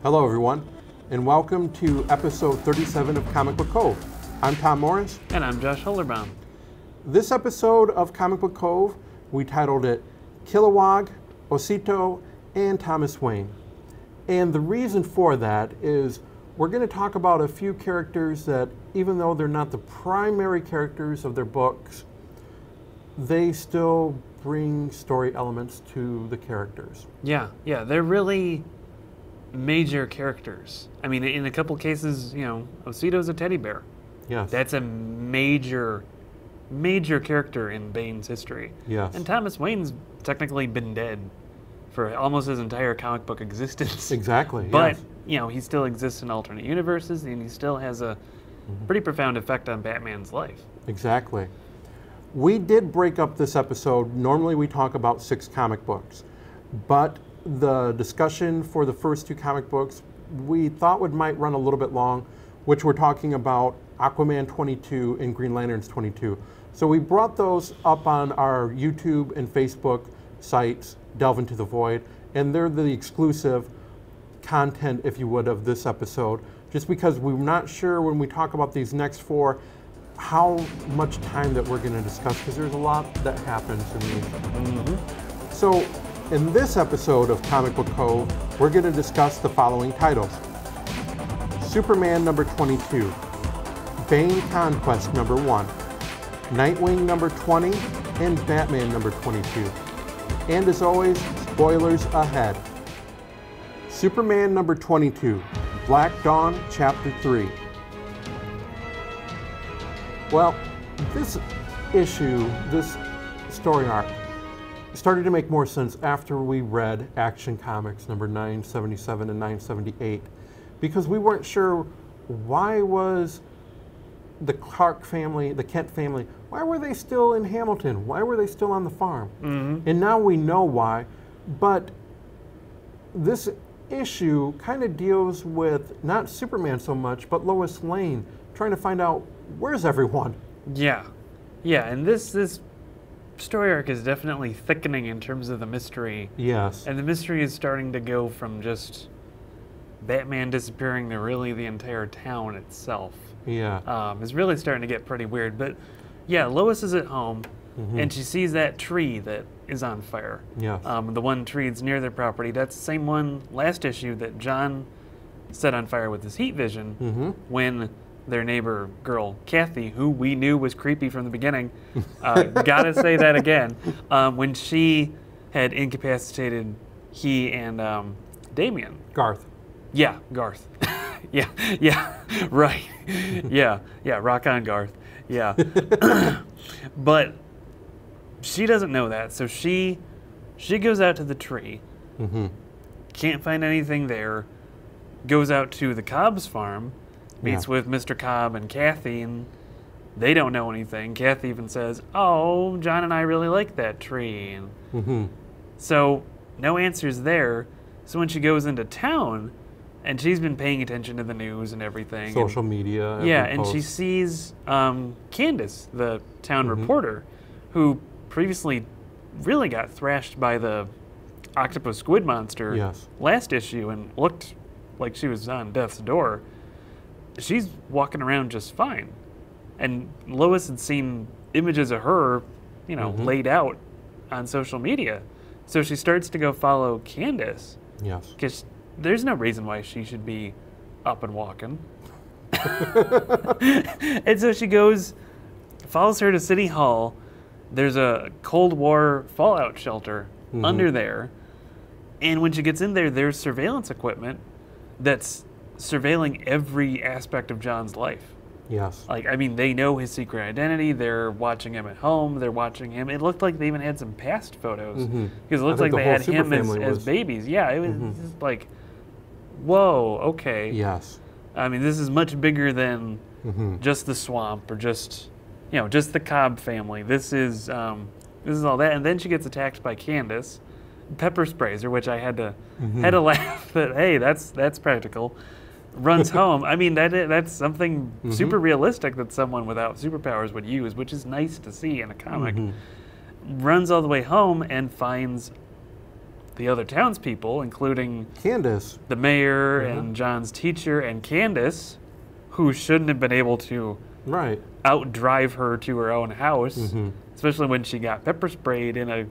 Hello everyone, and welcome to episode 37 of Comic Book Cove. I'm Tom Morris. And I'm Josh Holderbaum. This episode of Comic Book Cove, we titled it Kilowog, Osito, and Thomas Wayne. And the reason for that is we're going to talk about a few characters that, even though they're not the primary characters of their books, they still bring story elements to the characters. Yeah, they're really major characters. I mean, in a couple cases, Osito's a teddy bear. Yes. That's a major character in Bane's history. Yes. And Thomas Wayne's technically been dead for almost his entire comic book existence. Exactly, But, yes. He still exists in alternate universes, and he still has a pretty profound effect on Batman's life. Exactly. We did break up this episode. Normally we talk about 6 comic books, but the discussion for the first 2 comic books we thought might run a little bit long, which we're talking about Aquaman 22 and Green Lanterns 22. So we brought those up on our YouTube and Facebook sites, Delve Into the Void, and they're the exclusive content, if you would, of this episode, just because we're not sure when we talk about these next 4 how much time that we're going to discuss, because there's a lot that happens in these. So in this episode of Comic Book Cove, we're going to discuss the following titles: Superman number 22, Bane Conquest number 1, Nightwing number 20, and Batman number 22. And as always, spoilers ahead. Superman number 22, Black Dawn Chapter 3. Well, this issue, this story arc, started to make more sense after we read Action Comics number 977 and 978, because we weren't sure why was the Clark family, the Kent family, why were they still in Hamilton? Why were they still on the farm? And now we know why, but this issue kind of deals with not Superman so much, but Lois Lane, trying to find out where's everyone. Yeah, and this story arc is definitely thickening in terms of the mystery. Yes. And the mystery is starting to go from just Batman disappearing to really the entire town itself. Yeah. It's really starting to get pretty weird. But yeah, Lois is at home, and she sees that tree that is on fire. Yes. The one tree that's near their property. That's the same one last issue that John set on fire with his heat vision when their neighbor girl, Kathy, who we knew was creepy from the beginning, gotta say that again, when she had incapacitated he and Damien. Garth. Yeah, Garth. yeah, right. Yeah, rock on, Garth. Yeah. But she doesn't know that, so she goes out to the tree, can't find anything there, goes out to the Cobb's farm, meets with Mr. Cobb and Kathy, and they don't know anything. Kathy even says, "Oh, John and I really like that tree." And so no answers there. So when she goes into town, and she's been paying attention to the news and everything. Social media. Yeah, and she sees Candace, the town reporter, who previously really got thrashed by the octopus squid monster last issue and looked like she was on death's door. She's walking around just fine. And Lois had seen images of her, laid out on social media. So she starts to go follow Candace. Yes. Because there's no reason why she should be up and walking. And so she follows her to City Hall. There's a Cold War fallout shelter under there. And when she gets in there, there's surveillance equipment that's surveilling every aspect of John's life. Yes. They know his secret identity. They're watching him at home. They're watching him. It looked like they even had some past photos. Because it looked like they had him as babies. Yeah, it was just like, whoa, okay. Yes. This is much bigger than just the swamp or just the Cobb family. This is all that. And then she gets attacked by Candace. Pepper sprays her, which I had to laugh that, hey, that's practical. Runs home. That's something super realistic that someone without superpowers would use, which is nice to see in a comic. Runs all the way home and finds the other townspeople, including Candace. the mayor and John's teacher and Candace, who shouldn't have been able to Right. outdrive her to her own house, especially when she got pepper sprayed in a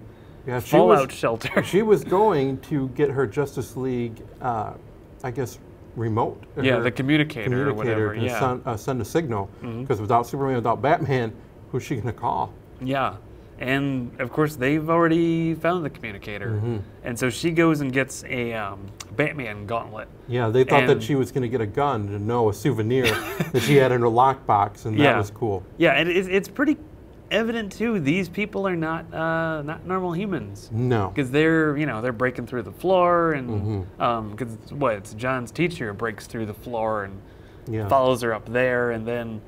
Yeah, fallout shelter. She was going to get her Justice League, I guess, remote. Yeah, her the communicator or whatever. to Yeah. send a signal. Because without Superman, without Batman, who's she going to call? Yeah. And of course, they've already found the communicator. And so she goes and gets a Batman gauntlet. Yeah, they thought that And- she was going to get a gun to know a souvenir that she had in her lockbox, and that was cool. Yeah, and it's pretty evident too. These people are not normal humans. No. Because they're breaking through the floor, and because it's John's teacher who breaks through the floor and Yeah. follows her up there, and then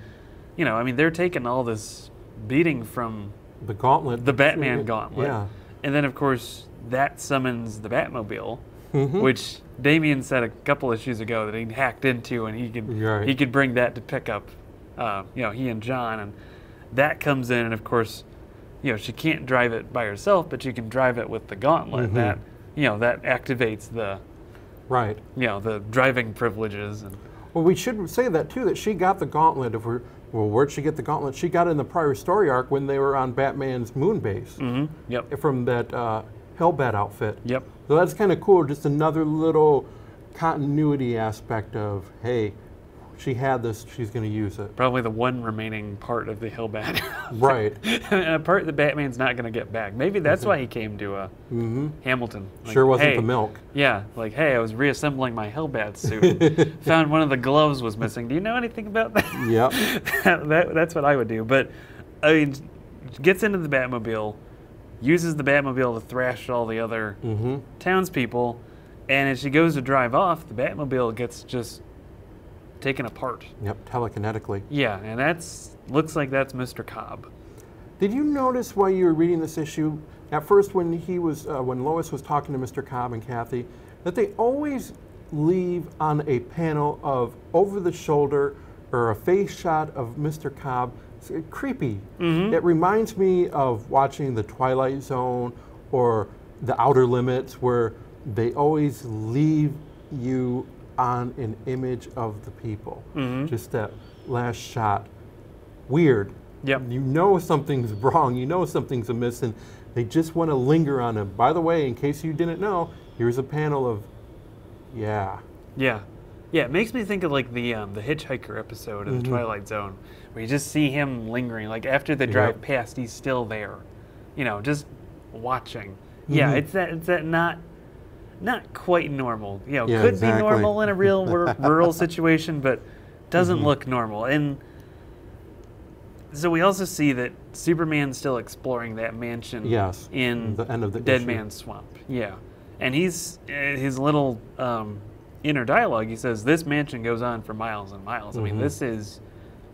they're taking all this beating from The gauntlet. the Batman gauntlet. Yeah. And then, of course, that summons the Batmobile, which Damian said a couple issues ago that he hacked into, and he could bring that to pick up, he and John, and that comes in, and of course, she can't drive it by herself, but she can drive it with the gauntlet. That activates the Right. the driving privileges. And Well, we should say that too, that she got the gauntlet. Where'd she get the gauntlet? She got it in the prior story arc when they were on Batman's moon base. Yep. From that Hellbat outfit. Yep. So that's kind of cool. Just another little continuity aspect of, hey, she had this, she's going to use it. Probably the one remaining part of the Hellbat. Right. And a part that Batman's not going to get back. Maybe that's why he came to Hamilton. Like, Sure wasn't hey, the milk. Yeah, like, hey, I was reassembling my Hellbat suit. Found one of the gloves was missing. Do you know anything about that? Yep. That's what I would do. But, I mean, gets into the Batmobile, uses the Batmobile to thrash all the other townspeople, and as she goes to drive off, the Batmobile gets just taken apart. Yep, telekinetically. Yeah, and looks like that's Mr. Cobb. Did you notice while you were reading this issue, at first when when Lois was talking to Mr. Cobb and Kathy, that they always leave on a panel of over the shoulder or a face shot of Mr. Cobb? It's creepy. It reminds me of watching The Twilight Zone or The Outer Limits, where they always leave you on an image of the people. Just that last shot. Weird. Yep. You know something's wrong. You know something's amiss, and they just want to linger on it. By the way, in case you didn't know, here's a panel of, yeah. Yeah. Yeah, it makes me think of like the Hitchhiker episode of The Twilight Zone, where you just see him lingering. Like after they drive past, he's still there, just watching. Yeah, it's that not quite normal. Yeah, could exactly. be normal in a real rural situation, but doesn't look normal. And so we also see that Superman's still exploring that mansion in the end of the Dead issue. Man's Swamp. Yeah. And he's his little inner dialogue, he says, this mansion goes on for miles and miles. I mean, this is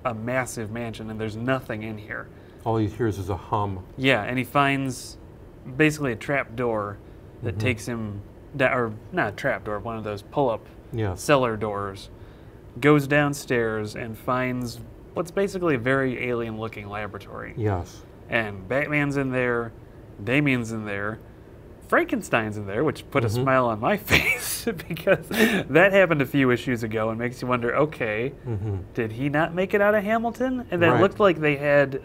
a massive mansion, and there's nothing in here. All he hears is a hum. Yeah, and he finds basically a trap door that takes him down, or not a trap door, one of those pull-up cellar doors, goes downstairs and finds what's basically a very alien-looking laboratory. Yes. And Batman's in there, Damian's in there, Frankenstein's in there, which put a smile on my face because that happened a few issues ago and makes you wonder, okay, did he not make it out of Hamilton? And then it looked like they had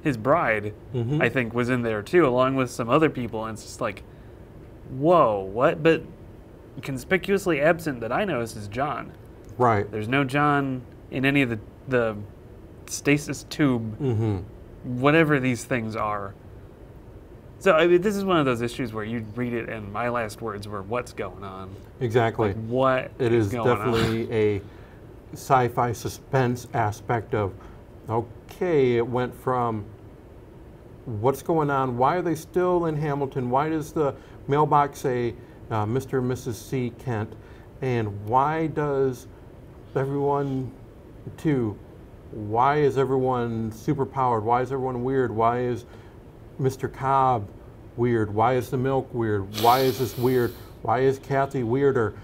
his bride, I think, was in there too, along with some other people. And it's just like, whoa, what? But conspicuously absent that I notice is John. Right. There's no John in any of the stasis tube, whatever these things are. So I mean, this is one of those issues where you read it and my last words were, what's going on? Exactly. Like, what It is going on? definitely a sci-fi suspense aspect of, okay, it went from what's going on? Why are they still in Hamilton? Why does the mailbox say Mr. and Mrs. C. Kent? And why does everyone, why is everyone superpowered? Why is everyone weird? Why is Mr. Cobb weird? Why is the milk weird? Why is this weird? Why is Kathy weirder?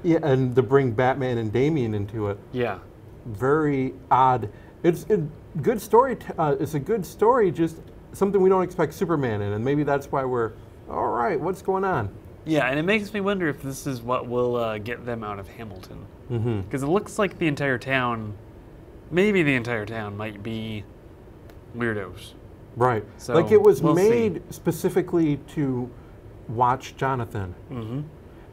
Yeah, and to bring Batman and Damian into it. Yeah. Very odd. It's a good story. It's a good story, just something we don't expect Superman in, and maybe that's why we're all right, what's going on? Yeah, and it makes me wonder if this is what will get them out of Hamilton. Because it looks like the entire town, maybe the entire town, might be weirdos. Right. So like it was we'll made specifically to watch Jonathan.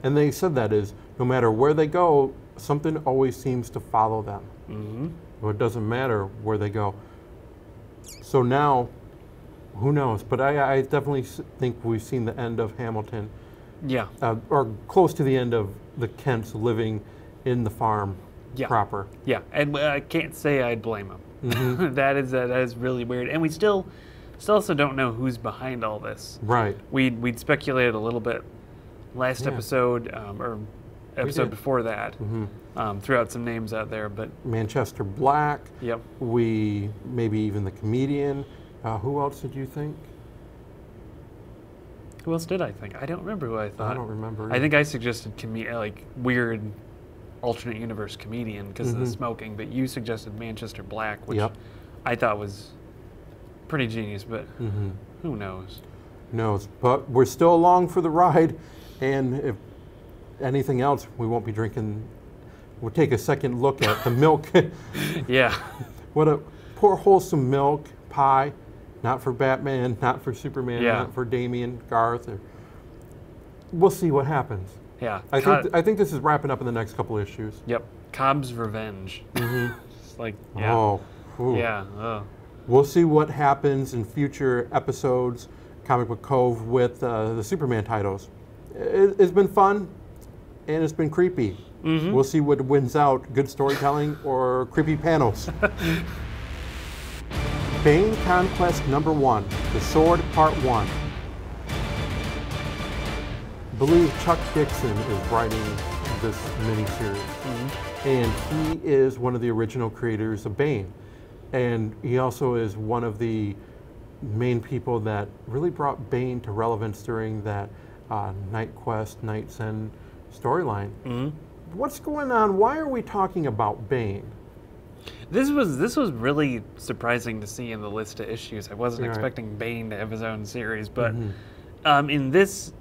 And they said that is, no matter where they go, something always seems to follow them. Well, it doesn't matter where they go. So now, who knows? But I definitely think we've seen the end of Hamilton. Yeah. Or close to the end of the Kents living in the farm proper. Yeah, and I can't say I'd blame them. That is really weird. And we still also don't know who's behind all this. Right. We'd speculated a little bit last episode, or episode before that, threw out some names out there, but Manchester Black. Yep. We maybe even the comedian. Who else did you think? Who else did I think? I don't remember who I thought. I don't remember. I think I suggested like weird alternate universe comedian because of the smoking, but you suggested Manchester Black, which I thought was pretty genius, but who knows? Who knows? But we're still along for the ride, and if anything else, we won't be drinking. We'll take a second look at the milk. Yeah. What a poor wholesome milk pie. Not for Batman, not for Superman, not for Damian, Garth. We'll see what happens. Yeah. I think this is wrapping up in the next couple issues. Yep. Cobb's Revenge. It's like, Oh. Ooh. Yeah. Oh. We'll see what happens in future episodes, Comic Book Cove, with the Superman titles. It's been fun, and it's been creepy. We'll see what wins out, good storytelling or creepy panels. Bane Conquest #1, The Sword Part 1. I believe Chuck Dixon is writing this miniseries. And he is one of the original creators of Bane. And he also is one of the main people that really brought Bane to relevance during that Night Quest, Night's End storyline. What's going on? Why are we talking about Bane? This was really surprising to see in the list of issues. I wasn't expecting Bane to have his own series, but in this,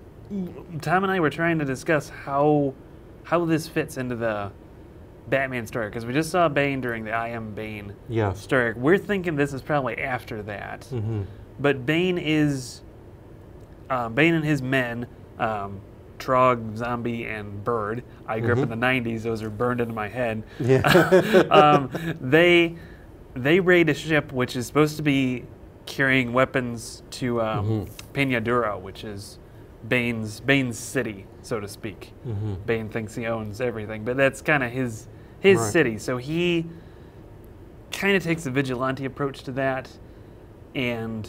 Tom and I were trying to discuss how this fits into the Batman story, because we just saw Bane during the I Am Bane story. We're thinking this is probably after that, but Bane is Bane and his men. Trog, Zombie, and Bird. I grew up in the 90s. Those are burned into my head. They raid a ship which is supposed to be carrying weapons to Peña Duro, which is Bane's city, so to speak. Bane thinks he owns everything, but that's kind of his city. So he kind of takes a vigilante approach to that, and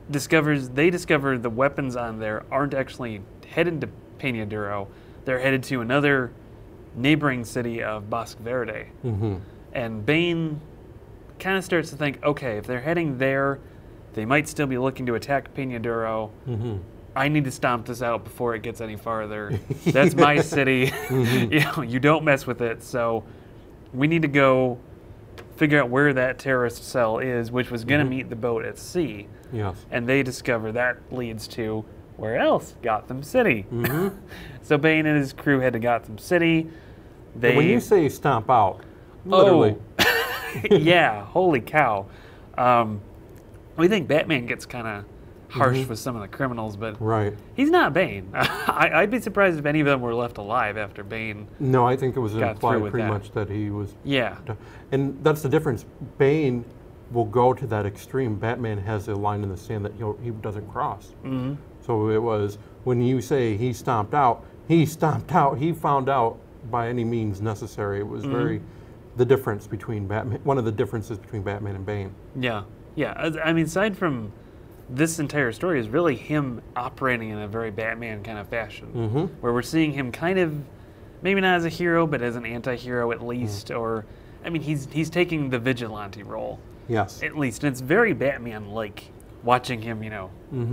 they discover the weapons on there aren't actually headed to Peña Duro. They're headed to another neighboring city of Bosque Verde. And Bane kind of starts to think, okay, if they're heading there, they might still be looking to attack Peña Duro. I need to stomp this out before it gets any farther. That's my city. You don't mess with it. So we need to go figure out where that terrorist cell is, which was going to meet the boat at sea. And they discover that leads to where else? Gotham City. So Bane and his crew head to Gotham City. When you say stomp out, literally. Yeah, holy cow. We think Batman gets kind of harsh with some of the criminals, but he's not Bane. I'd be surprised if any of them were left alive after Bane. No, I think it was implied pretty much that he was. Yeah. And that's the difference. Bane will go to that extreme. Batman has a line in the sand that he doesn't cross. So it was, when you say he stomped out, he stomped out. He found out by any means necessary. It was the difference between Batman, one of the differences between Batman and Bane. Yeah. I mean, aside from this entire story is really him operating in a very Batman kind of fashion, where we're seeing him kind of, maybe not as a hero, but as an anti-hero at least, or, I mean, he's taking the vigilante role. At least, and it's very Batman-like. Watching him,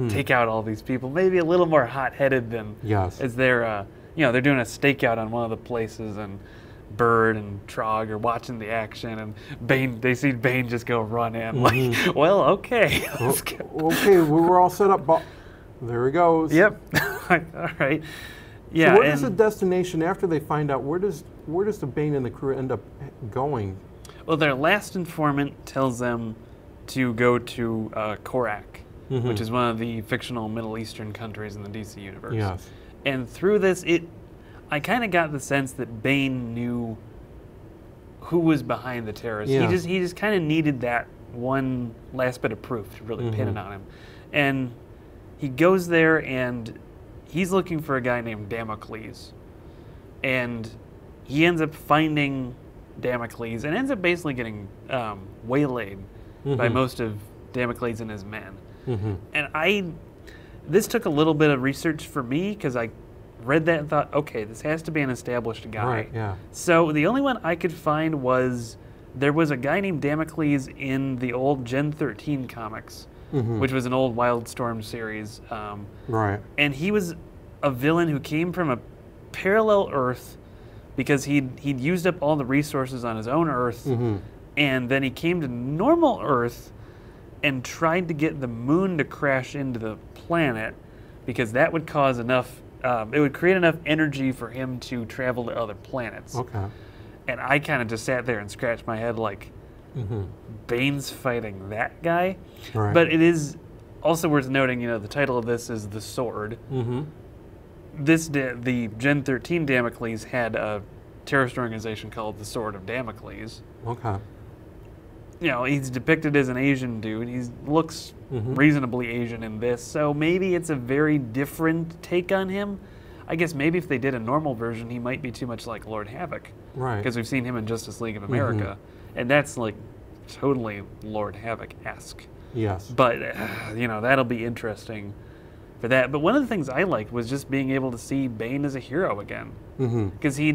take out all these people, maybe a little more hot-headed than as they're, they're doing a stakeout on one of the places, and Bird and Trog are watching the action, and Bane, they see Bane just go run in, like, well, okay. Okay, we were all set up. there he goes. Yep. All right. Yeah. So where does the destination after they find out? Where does the Bane and the crew end up going? Well, their last informant tells them to go to Korak, which is one of the fictional Middle Eastern countries in the DC universe. Yes. And through this, I kind of got the sense that Bane knew who was behind the terrorists. Yeah. He just kind of needed that one last bit of proof to really pin it on him. And he goes there and he's looking for a guy named Damocles. And he ends up finding Damocles and ends up basically getting waylaid by most of Damocles and his men. And this took a little bit of research for me because I read that and thought, okay, this has to be an established guy. Right, yeah. So the only one I could find was there was a guy named Damocles in the old Gen 13 comics, which was an old Wildstorm series. Right. And he was a villain who came from a parallel Earth because he'd used up all the resources on his own Earth, and then he came to normal Earth and tried to get the moon to crash into the planet because that would cause enough, it would create enough energy for him to travel to other planets. Okay. And I kind of just sat there and scratched my head like, Bane's fighting that guy? Right. But it is also worth noting, the title of this is The Sword. The Gen 13 Damocles had a terrorist organization called the Sword of Damocles. Okay. He's depicted as an Asian dude. He looks reasonably Asian in this, so maybe it's a very different take on him. I guess maybe if they did a normal version, he might be too much like Lord Havoc. Right. Because we've seen him in Justice League of America, and that's like totally Lord Havoc-esque. Yes. But, that'll be interesting for that. But one of the things I liked was just being able to see Bane as a hero again. Because he's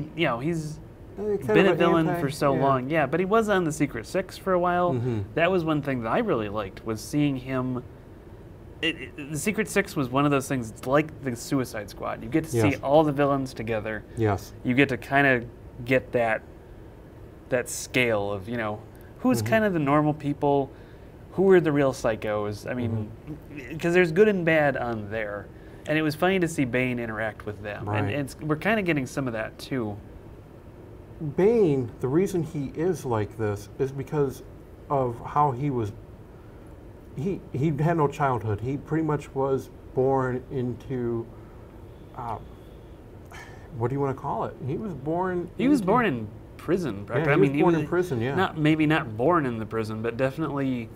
been a villain for so long. Yeah, but he was on the Secret Six for a while. That was one thing that I really liked, was seeing him. The Secret Six was one of those things, it's like the Suicide Squad. You get to see all the villains together. Yes. You get to kind of get that scale of, who's kind of the normal people, who are the real psychos. I mean, because there's good and bad on there. And it was funny to see Bane interact with them. Right. And we're kind of getting some of that, too. Bane, the reason he is like this is because of how he was. He had no childhood. He pretty much was born into. What do you want to call it? He was born. He was born in prison. Yeah, he was born in prison. Yeah. Maybe not born in the prison, but definitely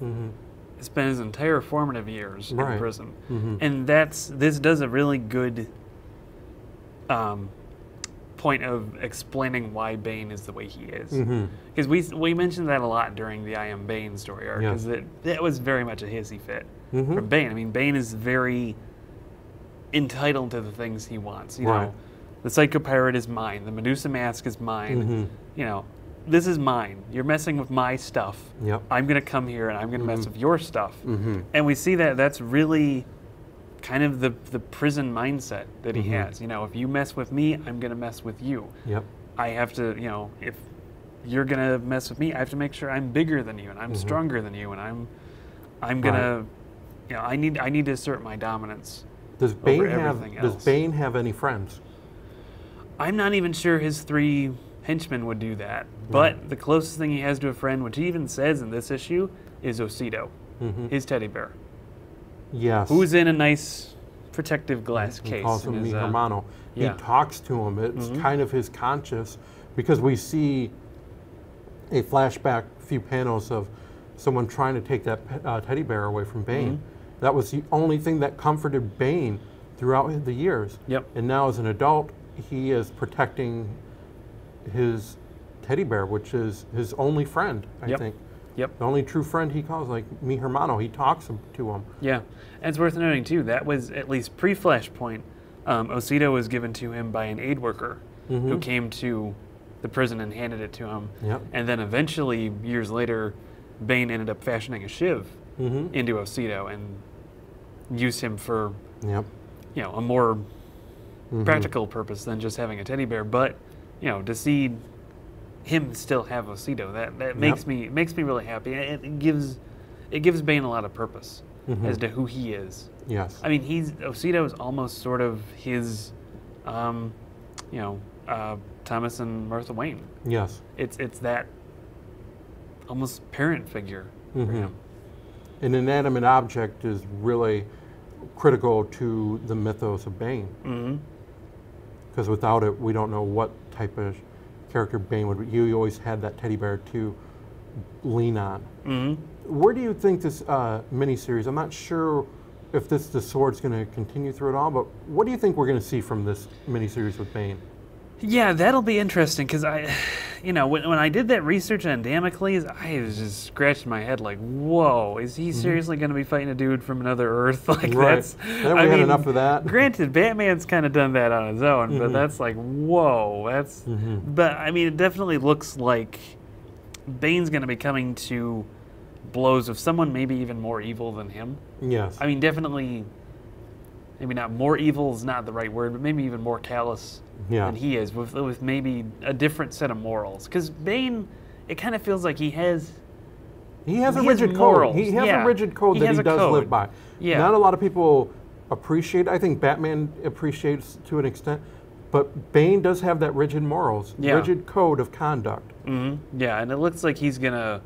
spent his entire formative years in prison. And this does a really good point of explaining why Bane is the way he is. Because we mentioned that a lot during the I Am Bane story arc, because that was very much a hissy fit from Bane. I mean, Bane is very entitled to the things he wants. You know, the Psycho Pirate is mine. The Medusa Mask is mine. This is mine. You're messing with my stuff. I'm going to come here and I'm going to mess with your stuff. And we see that that's really kind of the prison mindset that he has. If you mess with me, I'm going to mess with you. I have to, if you're going to mess with me, I have to make sure I'm bigger than you and I'm stronger than you and I'm going to, I need to assert my dominance. Does Bane have any friends? I'm not even sure his 3 henchmen would do that. But the closest thing he has to a friend, which he even says in this issue, is Osito, his teddy bear. Yes. Who's in a nice protective glass case. He calls him Mi Hermano. He talks to him. It's kind of his conscience, because we see a flashback, few panels of someone trying to take that teddy bear away from Bane. That was the only thing that comforted Bane throughout the years. And now as an adult, he is protecting his teddy bear, which is his only friend, I think. The only true friend he calls, like Mi Hermano. He talks to him. Yeah, and it's worth noting too, that was at least pre-Flashpoint. Osito was given to him by an aid worker who came to the prison and handed it to him. And then eventually, years later, Bane ended up fashioning a shiv into Osito and used him for a more practical purpose than just having a teddy bear. But to see him still have Osito, that makes me really happy. It gives Bane a lot of purpose. as to who he is. Yes. I mean, Osito is almost sort of his, Thomas and Martha Wayne. Yes. It's that almost parent figure for him. An inanimate object is really critical to the mythos of Bane. Because without it, we don't know what type of character Bane would be. You always had that teddy bear to lean on. Where do you think this miniseries, I'm not sure if the sword's going to continue through it all, but what do you think we're going to see from this miniseries with Bane? Yeah, that'll be interesting because when I did that research on Damocles, I was just scratching my head like, whoa, is he seriously going to be fighting a dude from another Earth? Like that's, we had enough of that. Granted, Batman's kind of done that on his own, but that's like, whoa, that's. But I mean, it definitely looks like Bane's going to be coming to blows with someone maybe even more evil than him. Yes. I mean, definitely. Maybe not more evil is not the right word, but maybe even more callous than he is, with maybe a different set of morals. Because Bane, it kind of feels like he has a rigid code. He has a rigid code that he does live by. Yeah. Not a lot of people appreciate. I think Batman appreciates to an extent, but Bane does have that rigid morals, rigid code of conduct. Yeah, and it looks like he's gonna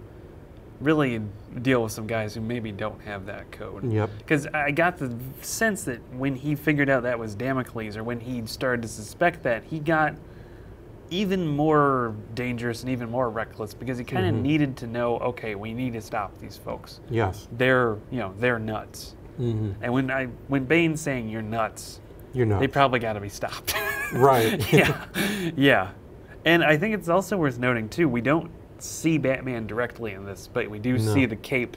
really deal with some guys who maybe don't have that code. Yep. Because I got the sense that when he figured out that was Damocles, or when he started to suspect that, he got even more dangerous and even more reckless because he kind of needed to know, okay, we need to stop these folks. Yes. They're nuts. And when Bane's saying you're nuts, they probably got to be stopped. Right. Yeah. And I think it's also worth noting too, we don't see Batman directly in this, but we do see the cape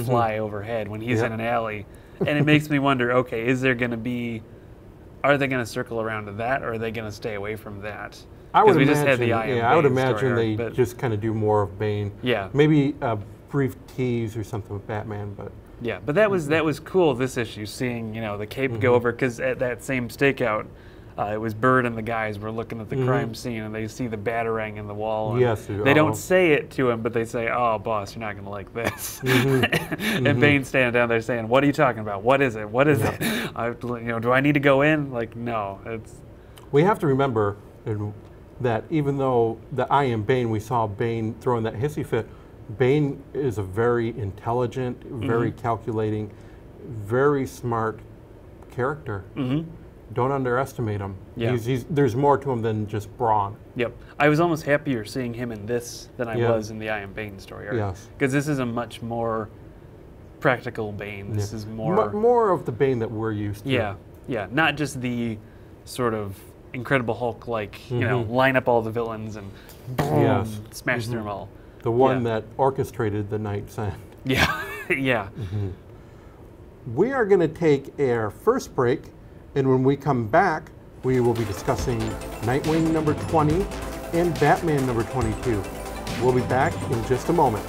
fly overhead when he's in an alley, and it makes me wonder, okay, are they going to circle around to that, or are they going to stay away from that? Because we just had the I would imagine they just kind of do more of Bane. Yeah. Maybe a brief tease or something with Batman, but yeah, but that was cool this issue, seeing the cape go over, because at that same stakeout, it was Bird and the guys were looking at the crime scene, and they see the batarang in the wall. Yes. They don't say it to him, but they say, "Oh, boss, you're not going to like this." And Bane's standing down there saying, "What are you talking about? What is it? What is it? Do I need to go in?" Like, no. We have to remember that even though I Am Bane, we saw Bane throwing that hissy fit, Bane is a very intelligent, very calculating, very smart character. Don't underestimate him. Yeah. There's more to him than just brawn. Yep. I was almost happier seeing him in this than I was in the I Am Bane story arc. Yes. Because this is a much more practical Bane. This is more of the Bane that we're used to. Yeah. Not just the sort of Incredible Hulk, like, line up all the villains and boom, smash through them all. The one that orchestrated the Night's End. Yeah. We are going to take our first break. And when we come back, we will be discussing Nightwing number 20 and Batman number 22. We'll be back in just a moment.